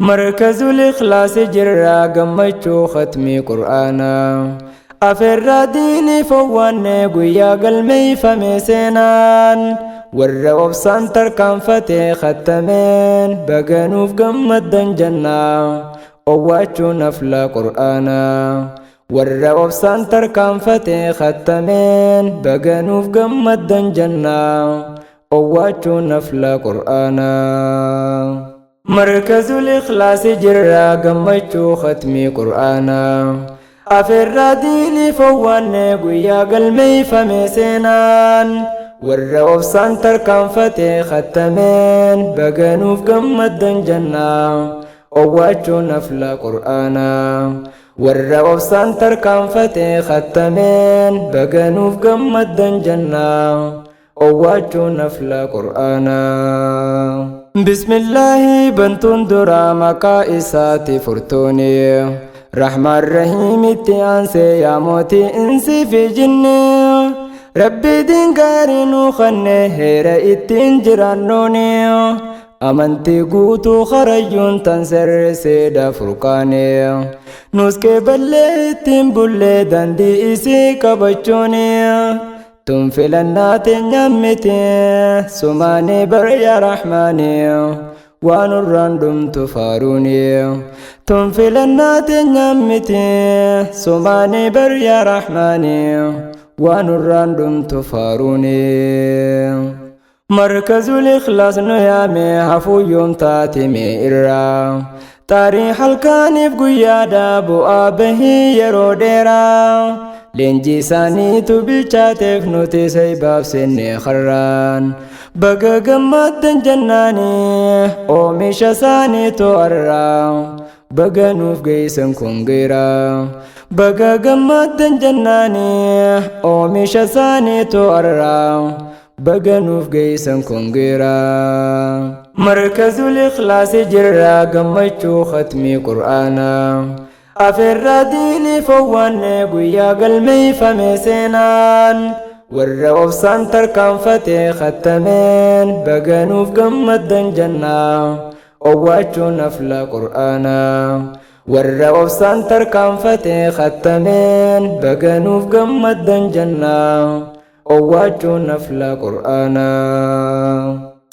مركز الإخلاص جرا قمتشو ختمي قرآنا أفر ديني فواني قويا قلمي فميسينان والروب سانتر كان فتي ختمين بقنوف قمت دنجنا وواتشو نفلا قرآنا والروب سانتر كان فتي ختمين بقنوف قمت دنجنا وواتشو نفلا قرآنا مركز الإخلاص جرا قمتشو ختمي قرآنا أفر ديني فواني قويا قلمي فميسينان والروب سانتر كان فتي ختمين بقنوف قمت دنجنا وواتشو نفلا قرآنا والروب سانتر كان فتي ختمين بقنوف قمت دنجنا وواتشو نفلا قرآنا بسم الله بنتون درا مكائساتي فرتوني رحمن الرحيم التيانسي يا موتي انسي في جني ربي دين قارنو خني هيرا اتين جرانوني أمنتي قوتو خرجون تنسر سيدا فرقاني نوسكي بلي اتين بلي داندي اسي كبچوني تنفلنات نيامتي سماني بر يا رحماني ونراندم تفاروني تنفلنات نيامتي سماني بر يا رحماني ونراندم تفاروني مركز الإخلاص نيامي هفو يوم تاتمي إرا تاريخ الكانف قيادة بؤابه يروديرا لنجي ساني تبلچاتف نوتي سيباب سني خران بقى قمت جناني اوميش ساني تورا بقى نوف قيسن كونغيرا بقى قمت جناني اوميش ساني تورا بقى نوف قيسن كونغيرا مركز الإخلاص جرا قمتشو ختمي قرآنا أفر ديني فواني قويا قلمي فميسينان والروب سانتر كان فتي ختمين بقنوف قمت دنجنا وواتشو نفلا قرآنا والروب سانتر كان فتي ختمين بقنوف قمت دنجنا وواتشو نفلا قرآنا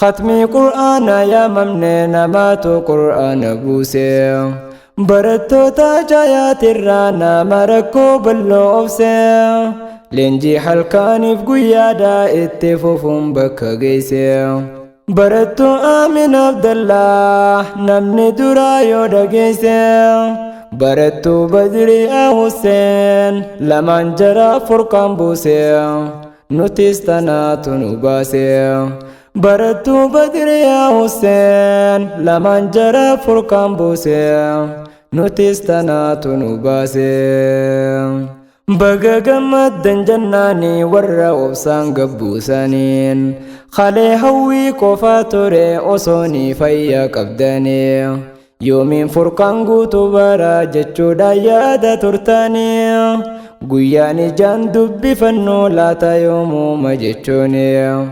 ختمي قرآنا يا ممنين ماتو قرآن بوسي برتو تاجايات الرانا مركو باللوفسي لنجي حلقاني في قيادة اتفوفهم بكا قيسي برتو آمين عبد الله نمني درايو دقيسي برتو بدري حسين لمن جرى فرقان بوسي نتستنا تنباسي برتو بدري حسين لمن جرى فرقان بوسي نتستنا تنباسي بقى قمت دنجناني ورا وبسان قبوسانين خالي هوي كوفاتوري أصوني فيا قبداني يومين فرقان قوتو برا جتشو دايادة ترتاني قياني جان دبي فنو لاتا يومو مجتشوني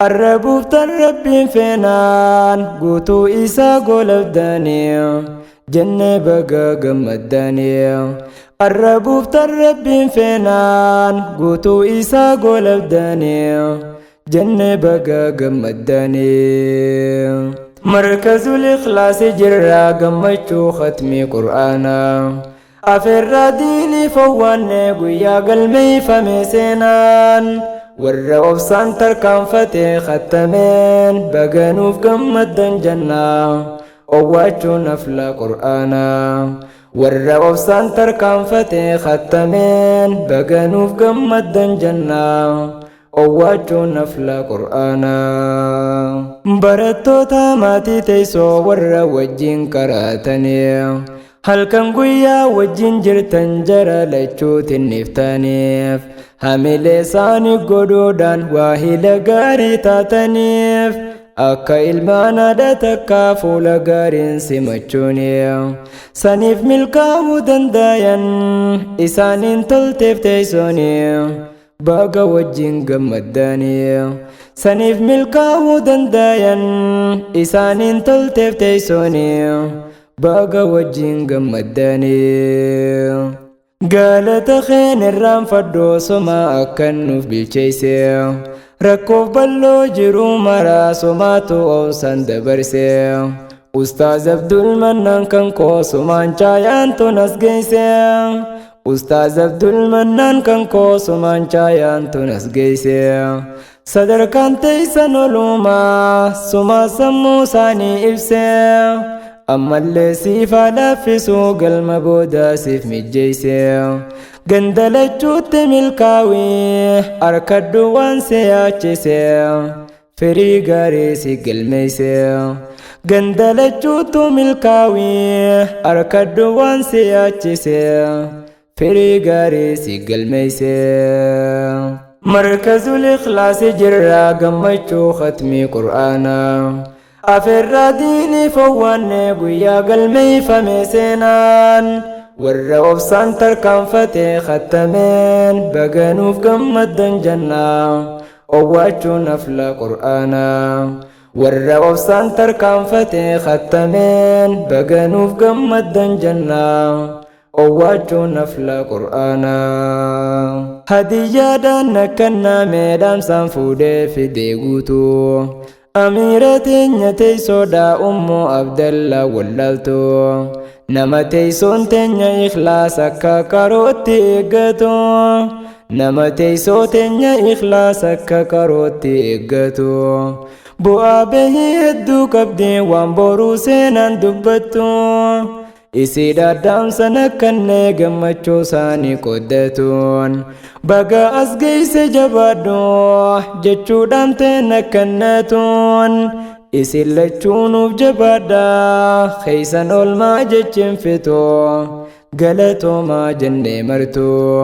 الربوف تربين فينان قوتو إيسا قولب داني جنة بقى قمت داني الربوف تربين فينان قوتو إيسا قولب داني جنة بقى قمت داني مركز الإخلاص جرا قمتشو ختمي قرآنا أفر ديني فواني قويا قلمي فميسينان والروب سانتر كان فتي ختمين بقنوف قمت دنجنا وواتشو نفلا قرآنا والروب سانتر كان فتي ختمين بقنوف قمت دنجنا وواتشو نفلا قرآنا برتو تاماتي تيسو ورا وجين كراتني هل كان قويا وجين جرتن جرى لچو تنفتانيف هميلي ساني قدودان واهي غاري تاتنيف أكا إلمانا دتكا فولا غارين سمچوني سنيف ملكاو دنداين إسانين تلتف تيسوني باقا وجين قمداني سنيف ملكاو دنداين إسانين تلتف تيسوني baga wajjin gammaddanii. Galata kheen irraan faddoo somaa akkan nuuf bilcheesse rakkoof balloo jiru maraa somaatu oomsan dabarse. Ustaaz Abdul Mannaan kan koo sumaan chaayaan tonas geesse. Ustaaz Abdul Mannaan kan koo sumaan chaayaan tonas geesse. Sadarkaan teessan olumaa sumaa sammuu isaanii ibse. Ammallee siifaa laaffisuu galma booda siif mijjeesse. Gandalachuutti milkaawii harkadhu waan si yaachise. Firii gaarii si galmeesse. Gandalachuutu milkaawii harkadhu waan si yaachise. Firii gaarii si galmeesse. Markazul Ikhlaasi jirraa gammachuu khatmii Qur'aanaa. Afeerraa diinii fowwaannee guyyaa galmeeffame seenaan. Warra obsaan tarkaanfatee khattameen baganuuf gammaddan jannaa. Owwaachuun afla Qur'aanaa. Warra obsaan tarkaanfatee khattameen baganuuf gammaddan jannaa. Owwaachuun afla Qur'aanaa. Hadiyyaadhaan akkannaa meedhaamsaan fuudhee fidee guutuu. Amiira teenya teessoodhaa Ummu Abdallaa wallaaltuu. Nama teessoon teenya ikhlaas akka qarootti eeggatu. Nama teessoo teenya ikhlaas akka qarootti eeggatu. Bu'aa bahii hedduu qabdee waan boruu seenaan dubbattu. Isii daaddaamsan akkannee gammachuu isaanii qooddatuun. Baga as geesse jabaadhu jechuudhaan ta'een akkannatuun. Isin lachuunuuf jabaadhaa keeysan olmaa jechiin fitoo. Galatoomaa jennee martuu.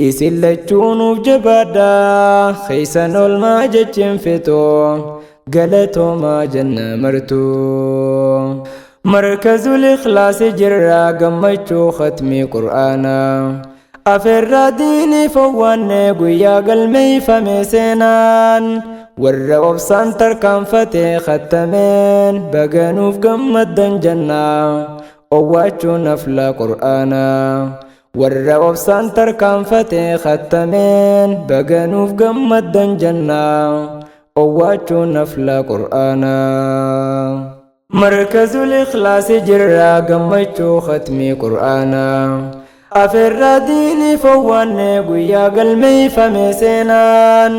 Isin lachuunuuf jabaadhaa keeysan olmaa jechiin fitoo. Galatoomaa jennee martuu. Markazul Ikhlaasi jirraa gammachuu khatmii Qur'aanaa. Afeerraa diinii fowwaannee guyyaa galmeeffame seenaan. Warra obsaan tarkaanfatee khattameen baganuuf gammaddan jannaa. Owwaachuun afla Qur'aanaa. Warra obsaan tarkaanfatee khattameen baganuuf gammaddan jannaa. Owwaachuun afla Qur'aanaa. Markazul Ikhlaasi jirraa gammachuu khatmii Qur'aanaa. Afeerraa diinii fowwaannee guyyaa galmeeffame seenaan.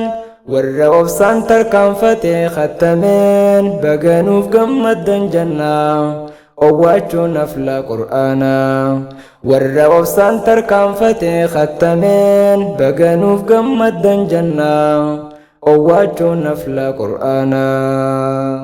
Warra obsaan tarkaanfatee khattameen baganuuf gammaddan jannaa. Owwaachuun afla Qur'aanaa. Warra obsaan tarkaanfatee khattameen baganuuf gammaddan jannaa. Owwaachuun afla Qur'aanaa.